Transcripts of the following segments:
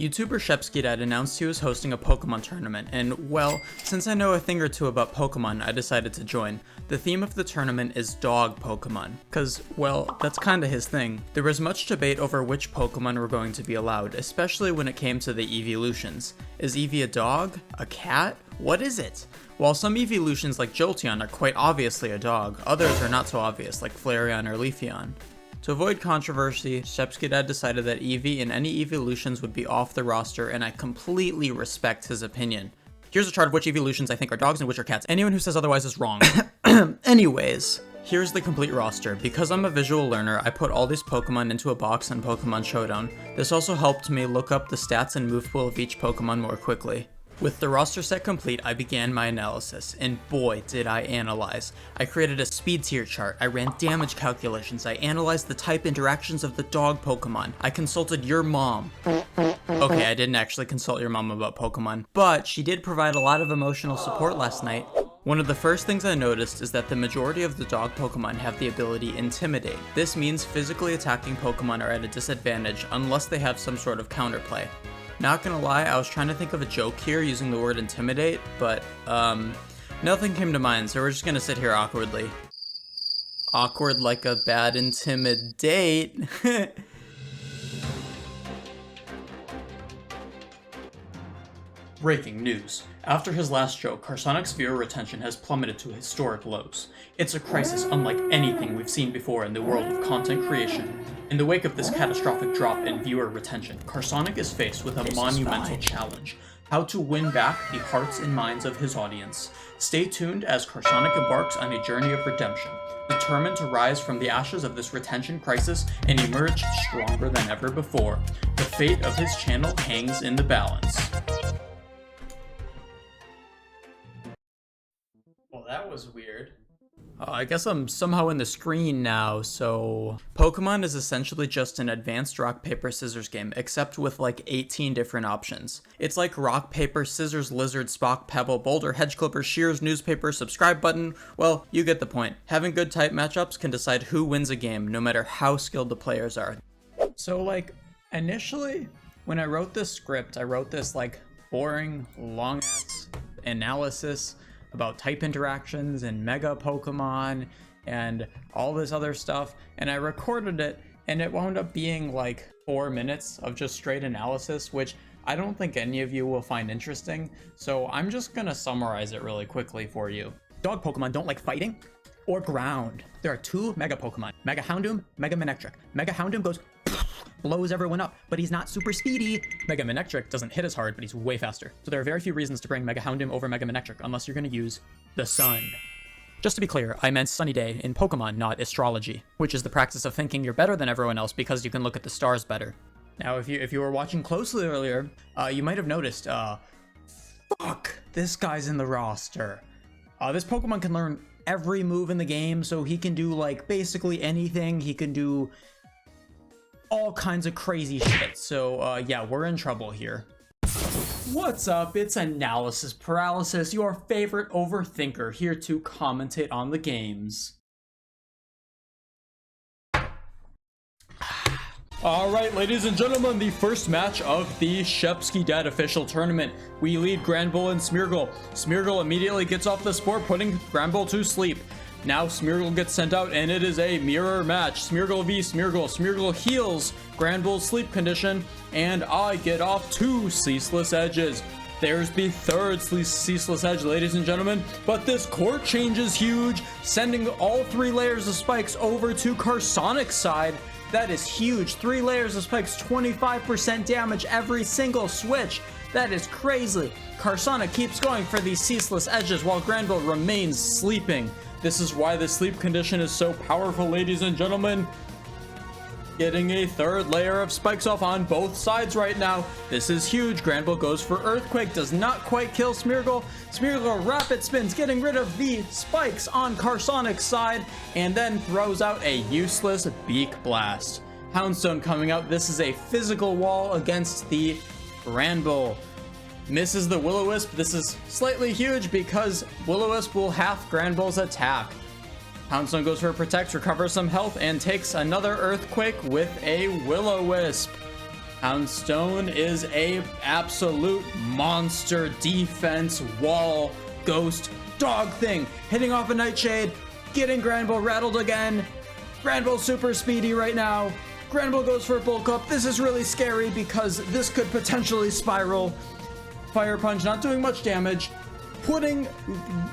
YouTuber ShepskyDad announced he was hosting a Pokemon tournament, and well, since I know a thing or two about Pokemon, I decided to join. The theme of the tournament is dog Pokemon, cause, well, that's kinda his thing. There was much debate over which Pokemon were going to be allowed, especially when it came to the evolutions. Is Eevee a dog? A cat? What is it? While some evolutions like Jolteon are quite obviously a dog, others are not so obvious, like Flareon or Leafeon. To avoid controversy, ShepskyDad decided that Eevee and any evolutions would be off the roster, and I completely respect his opinion. Here's a chart of which evolutions I think are dogs and which are cats. Anyone who says otherwise is wrong. Anyways, here's the complete roster. Because I'm a visual learner, I put all these Pokemon into a box on Pokemon Showdown. This also helped me look up the stats and move pool of each Pokemon more quickly. With the roster set complete, I began my analysis, and boy did I analyze. I created a speed tier chart, I ran damage calculations, I analyzed the type interactions of the dog Pokemon, I consulted your mom. Okay, I didn't actually consult your mom about Pokemon, but she did provide a lot of emotional support last night. One of the first things I noticed is that the majority of the dog Pokemon have the ability Intimidate. This means physically attacking Pokemon are at a disadvantage unless they have some sort of counterplay. Not gonna lie, I was trying to think of a joke here using the word intimidate, but, nothing came to mind, so we're just gonna sit here awkwardly. Awkward like a bad intimidate. Breaking news. After his last joke, Carsonic's viewer retention has plummeted to historic lows. It's a crisis unlike anything we've seen before in the world of content creation. In the wake of this catastrophic drop in viewer retention, Carsonic is faced with a monumental challenge: how to win back the hearts and minds of his audience. Stay tuned as Carsonic embarks on a journey of redemption, determined to rise from the ashes of this retention crisis and emerge stronger than ever before. The fate of his channel hangs in the balance. Well, that was weird. I guess I'm somehow in the screen now, so... Pokemon is essentially just an advanced rock, paper, scissors game, except with like 18 different options. It's like rock, paper, scissors, lizard, Spock, pebble, boulder, hedge clipper, shears, newspaper, subscribe button. Well, you get the point. Having good type matchups can decide who wins a game, no matter how skilled the players are. So like, initially, when I wrote this script, I wrote this like boring, long-ass analysis about type interactions and mega Pokemon and all this other stuff, and I recorded it, and it wound up being like 4 minutes of just straight analysis, which I don't think any of you will find interesting, so I'm just gonna summarize it really quickly for you. Dog Pokemon don't like fighting or ground. There are 2 mega Pokemon, Mega Houndoom, Mega Manectric. Mega Houndoom goes blows everyone up, but he's not super speedy. Mega Manectric doesn't hit as hard, but he's way faster. So there are very few reasons to bring Mega Houndoom over Mega Manectric unless you're going to use the sun. Just to be clear, I meant sunny day in Pokemon, not astrology, which is the practice of thinking you're better than everyone else because you can look at the stars better. Now, if you were watching closely earlier, you might have noticed, fuck, this guy's in the roster. This Pokemon can learn every move in the game, so he can do like basically anything. He can do all kinds of crazy shit. So yeah, we're in trouble here. What's up? It's Analysis Paralysis, your favorite overthinker, here to commentate on the games. Alright, ladies and gentlemen, the first match of the ShepskyDad official tournament. We lead Granbull and Smeargle. Smeargle immediately gets off the sport, putting Granbull to sleep. Now Smeargle gets sent out, and it is a mirror match. Smeargle v Smeargle. Smeargle heals Granbull's sleep condition, and I get off 2 ceaseless edges. There's the third ceaseless edge, ladies and gentlemen. But this court change is huge, sending all 3 layers of spikes over to Carsonic's side. That is huge. 3 layers of spikes, 25% damage every single switch. That is crazy. Carsonic keeps going for these ceaseless edges while Granbull remains sleeping. This is why the sleep condition is so powerful, ladies and gentlemen. Getting a 3rd layer of spikes off on both sides right now. This is huge. Granbull goes for Earthquake, does not quite kill Smeargle. Smeargle rapid spins, getting rid of the spikes on Carsonic's side, and then throws out a useless Beak Blast. Houndstone coming out. This is a physical wall against the Granbull. Misses the Will-O-Wisp. This is slightly huge because Will-O-Wisp will half Granbull's attack. Houndstone goes for a Protect, recovers some health, and takes another Earthquake with a Will-O-Wisp. Houndstone is a absolute monster defense wall ghost dog thing, hitting off a Nightshade, getting Granbull rattled again. Granbull super speedy right now. Granbull goes for a Bulk Up. This is really scary because this could potentially spiral. Fire Punch not doing much damage. Putting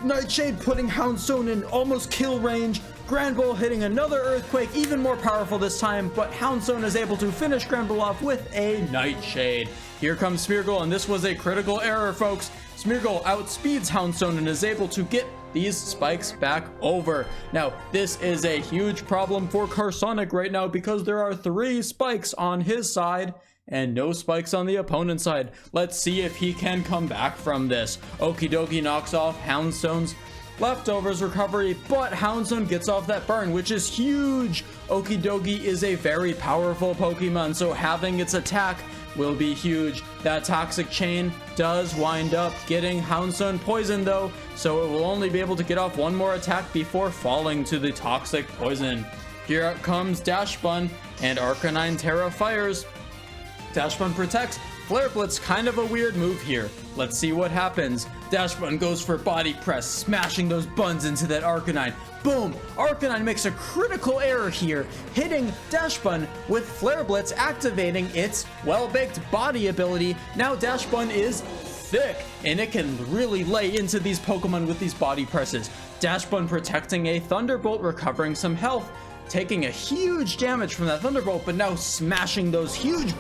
Nightshade, putting Houndstone in almost kill range. Granbull hitting another Earthquake, even more powerful this time, but Houndstone is able to finish Granbull off with a Nightshade. Here comes Smeargle, and this was a critical error, folks. Smeargle outspeeds Houndstone and is able to get these spikes back over. Now, this is a huge problem for Carsonic right now because there are 3 spikes on his side and no spikes on the opponent's side. Let's see if he can come back from this. Okie dokie knocks off Houndstone's leftovers recovery, but Houndstone gets off that burn, which is huge. Okie dokie is a very powerful Pokemon, so having its attack will be huge. That Toxic Chain does wind up getting Houndstone poisoned though, so it will only be able to get off one more attack before falling to the Toxic Poison. Here out comes Dashbun, and Arcanine Terra fires. Dashbun protects. Flare Blitz, kind of a weird move here. Let's see what happens. Dashbun goes for Body Press, smashing those buns into that Arcanine. Boom! Arcanine makes a critical error here, hitting Dashbun with Flare Blitz, activating its well-baked body ability. Now Dashbun is thick, and it can really lay into these Pokemon with these body presses. Dashbun protecting a Thunderbolt, recovering some health, taking a huge damage from that Thunderbolt, but now smashing those huge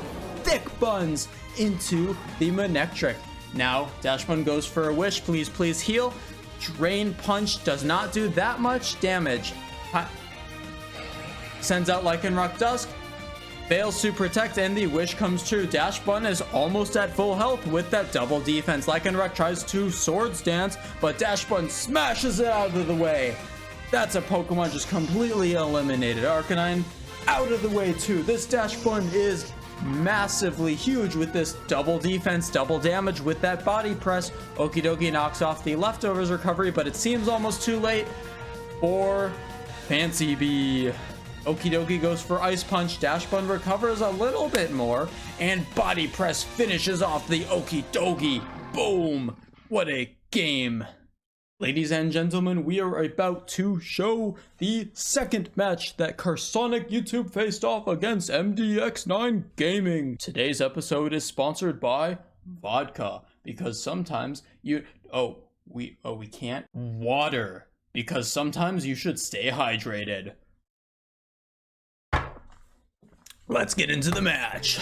thick buns into the Manectric. Now Dashbun goes for a Wish, please please heal. Drain Punch does not do that much damage. Sends out Lycanroc Dusk, fails to protect, and the Wish comes true. Dashbun is almost at full health with that double defense. Lycanroc tries to Swords Dance, but Dashbun smashes it out of the way. That's a Pokemon just completely eliminated. Arcanine out of the way too. This Dashbun is massively huge with this double defense, double damage with that body press. Okie dokie knocks off the leftovers recovery, but it seems almost too late for Fancy Bee. Okie dokie goes for Ice Punch. Dashbun recovers a little bit more, and body press finishes off the Okie dokie. Boom! What a game. Ladies and gentlemen, we are about to show the second match that Carsonic YouTube faced off against MDX9 Gaming. Today's episode is sponsored by vodka, because sometimes we can't. Water, because sometimes you should stay hydrated. Let's get into the match.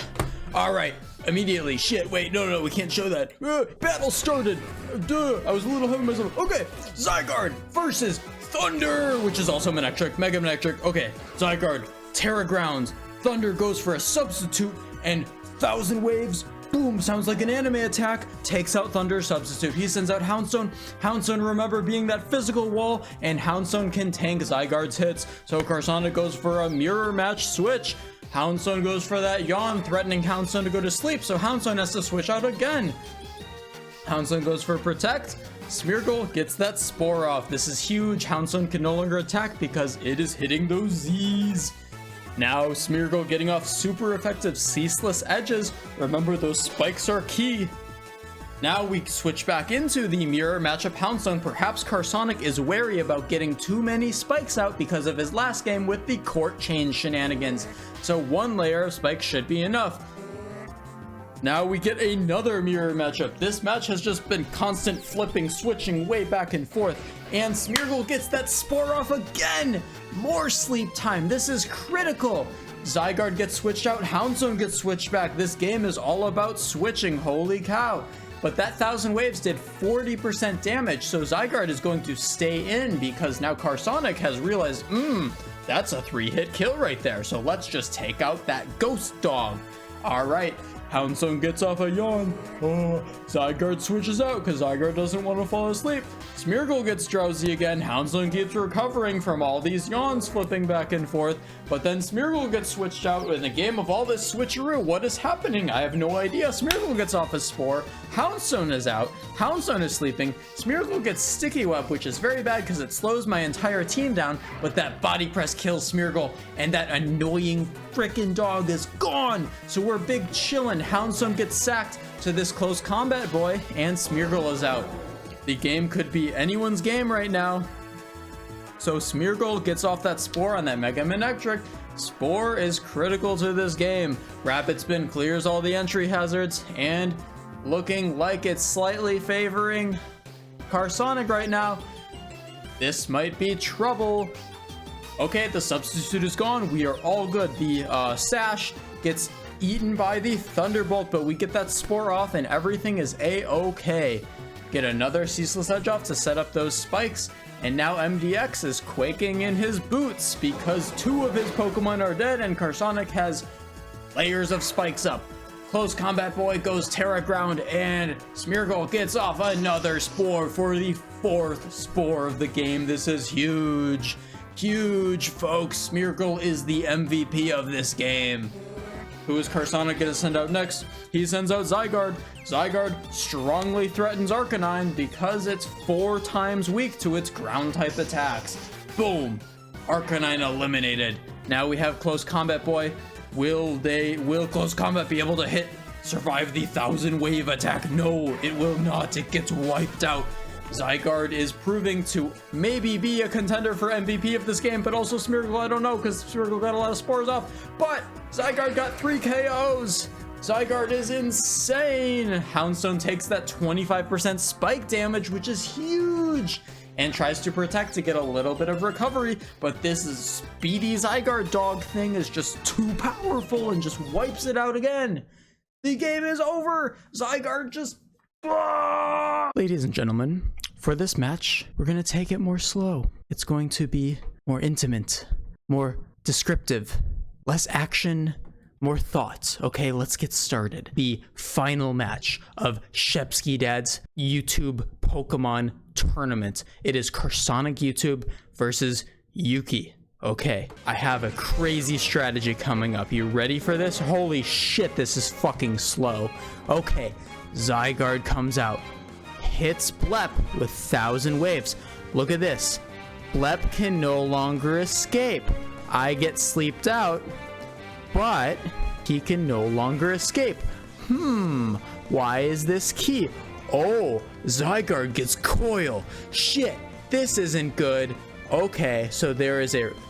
All right, immediately. Shit, wait, no, we can't show that. Battle started. I was a little ahead of myself. Okay, Zygarde versus Thunder, which is also Manectric, Mega Manectric. Okay, Zygarde, Terra Grounds. Thunder goes for a substitute, and Thousand Waves, boom, sounds like an anime attack, takes out Thunder substitute. He sends out Houndstone. Houndstone, remember, being that physical wall, and Houndstone can tank Zygarde's hits. So Carsonic goes for a mirror match switch. Houndstone goes for that yawn, threatening Houndstone to go to sleep, so Houndstone has to switch out again. Houndstone goes for Protect. Smeargle gets that Spore off. This is huge. Houndstone can no longer attack because it is hitting those Z's. Now Smeargle getting off super effective Ceaseless Edges. Remember, those spikes are key. Now we switch back into the mirror matchup. Houndstone, perhaps Carsonic is wary about getting too many spikes out because of his last game with the court chain shenanigans. So one layer of spikes should be enough. Now we get another mirror matchup. This match has just been constant flipping, switching way back and forth. And Smeargle gets that Spore off again. More sleep time. This is critical. Zygarde gets switched out. Houndstone gets switched back. This game is all about switching. Holy cow. But that Thousand Waves did 40% damage, so Zygarde is going to stay in because now Carsonic has realized, that's a 3-hit kill right there, so let's just take out that Ghost Dog. Alright, Houndstone gets off a yawn. Zygarde switches out because Zygarde doesn't want to fall asleep. Smeargle gets drowsy again. Houndstone keeps recovering from all these yawns flipping back and forth. But then Smeargle gets switched out in the game of all this switcheroo. What is happening? I have no idea. Smeargle gets off a spore. Houndstone is out. Houndstone is sleeping. Smeargle gets Sticky Web, which is very bad because it slows my entire team down. But that body press kills Smeargle, and that annoying frickin' dog is gone. So we're big chillin'. Houndstone gets sacked to this close combat boy, and Smeargle is out. The game could be anyone's game right now. So Smeargle gets off that spore on that Mega Manectric. Spore is critical to this game. Rapid Spin clears all the entry hazards, and looking like it's slightly favoring Carsonic right now. This might be trouble. Okay, the substitute is gone. We are all good. The Sash gets eaten by the Thunderbolt, but we get that spore off and everything is a-okay. Get another Ceaseless Edge off to set up those spikes. And now MDX is quaking in his boots because 2 of his Pokemon are dead and Carsonic has layers of spikes up. Close Combat Boy goes Terra Ground and Smeargle gets off another spore for the 4th spore of the game. This is huge. Huge, folks. Smeargle is the MVP of this game. Who is Carsonic going to send out next? He sends out Zygarde. Zygarde strongly threatens Arcanine because it's 4 times weak to its ground type attacks. Boom! Arcanine eliminated. Now we have Close Combat Boy. Will Close Combat be able to survive the 1000 wave attack? No, it will not. It gets wiped out. Zygarde is proving to maybe be a contender for MVP of this game, but also Smeargle, I don't know, because Smeargle got a lot of spores off, but Zygarde got 3 KOs. Zygarde is insane. Houndstone takes that 25% spike damage, which is huge, and tries to protect to get a little bit of recovery, but this is speedy Zygarde dog thing is just too powerful and just wipes it out again. The game is over. Zygarde just... Ladies and gentlemen, for this match, we're going to take it more slow. It's going to be more intimate, more descriptive, less action, more thought. Okay, let's get started. The final match of Shepsky Dad's YouTube Pokemon tournament. It is Carsonic YouTube versus Yuki. Okay, I have a crazy strategy coming up. You ready for this? Holy shit, this is fucking slow. Okay, Zygarde comes out, hits Blep with 1000 waves. Look at this. Blep can no longer escape. I get sleeped out, but he can no longer escape. Why is this key? Oh, Zygarde gets Coil. Shit, this isn't good. Okay, so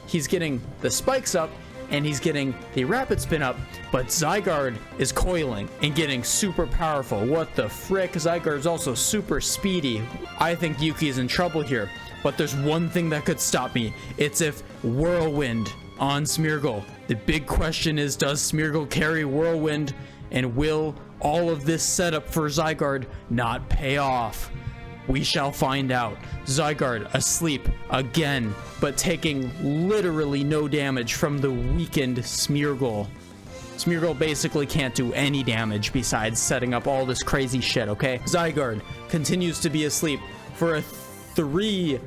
he's getting the spikes up and he's getting the Rapid Spin up, but Zygarde is coiling and getting super powerful. What the frick? Zygarde's also super speedy. I think Yuki is in trouble here, but there's one thing that could stop me. It's if Whirlwind on Smeargle. The big question is, does Smeargle carry Whirlwind, and will all of this setup for Zygarde not pay off? We shall find out. Zygarde asleep again, but taking literally no damage from the weakened Smeargle. Smeargle basically can't do any damage besides setting up all this crazy shit, okay? Zygarde continues to be asleep for a 3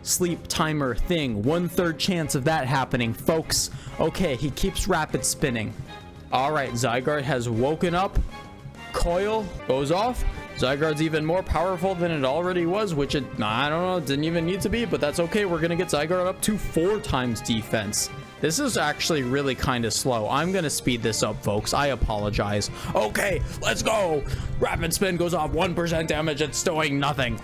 sleep timer thing. 1/3 chance of that happening, folks. Okay, he keeps Rapid Spinning. All right, Zygarde has woken up. Coil goes off. Zygarde's even more powerful than it already was, which I don't know, it didn't even need to be, but that's okay. We're gonna get Zygarde up to 4 times defense. This is actually really kind of slow. I'm gonna speed this up, folks. I apologize. Okay, let's go. Rapid Spin goes off, 1% damage. It's doing nothing.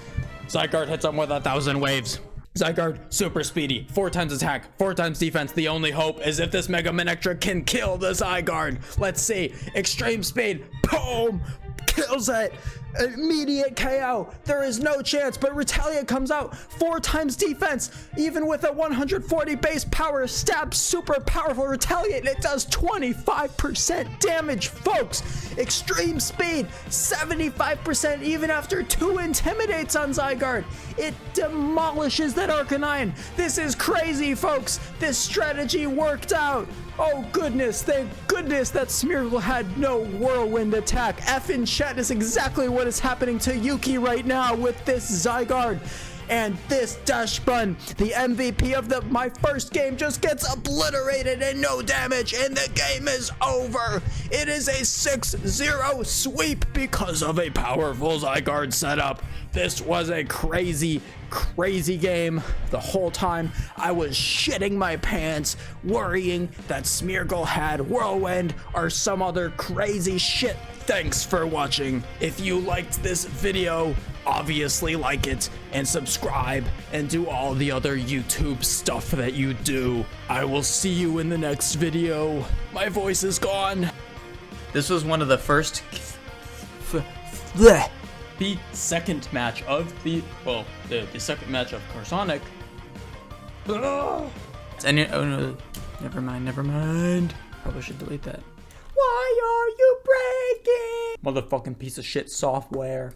Zygarde hits him with 1000 waves. Zygarde, super speedy, 4 times attack, 4 times defense. The only hope is if this Mega Manectric can kill the Zygarde. Let's see. Extreme Speed, boom, kills it. Immediate KO. There is no chance, but Retaliate comes out, 4 times defense, even with a 140 base power. Stab, super powerful Retaliate. It does 25% damage, folks. Extreme Speed, 75% even after 2 intimidates on Zygarde. It demolishes that Arcanine. This is crazy, folks. This strategy worked out. Oh goodness, thank goodness that Smeargle had no Whirlwind attack. F in chat is exactly what is happening to Yuki right now with this Zygarde. and this dash button, the MVP of my first game, just gets obliterated and no damage, and the game is over. It is a 6-0 sweep because of a powerful Zygarde setup. This was a crazy game. The whole time I was shitting my pants, worrying that Smeargle had Whirlwind or some other crazy shit. Thanks for watching. If you liked this video, obviously like it and subscribe and do all the other YouTube stuff that you do. I will see you in the next video. My voice is gone. This was one of the first the second match of the second match of Carsonic. And oh no, never mind. Probably should delete that. Why are you breaking? Motherfucking piece of shit software.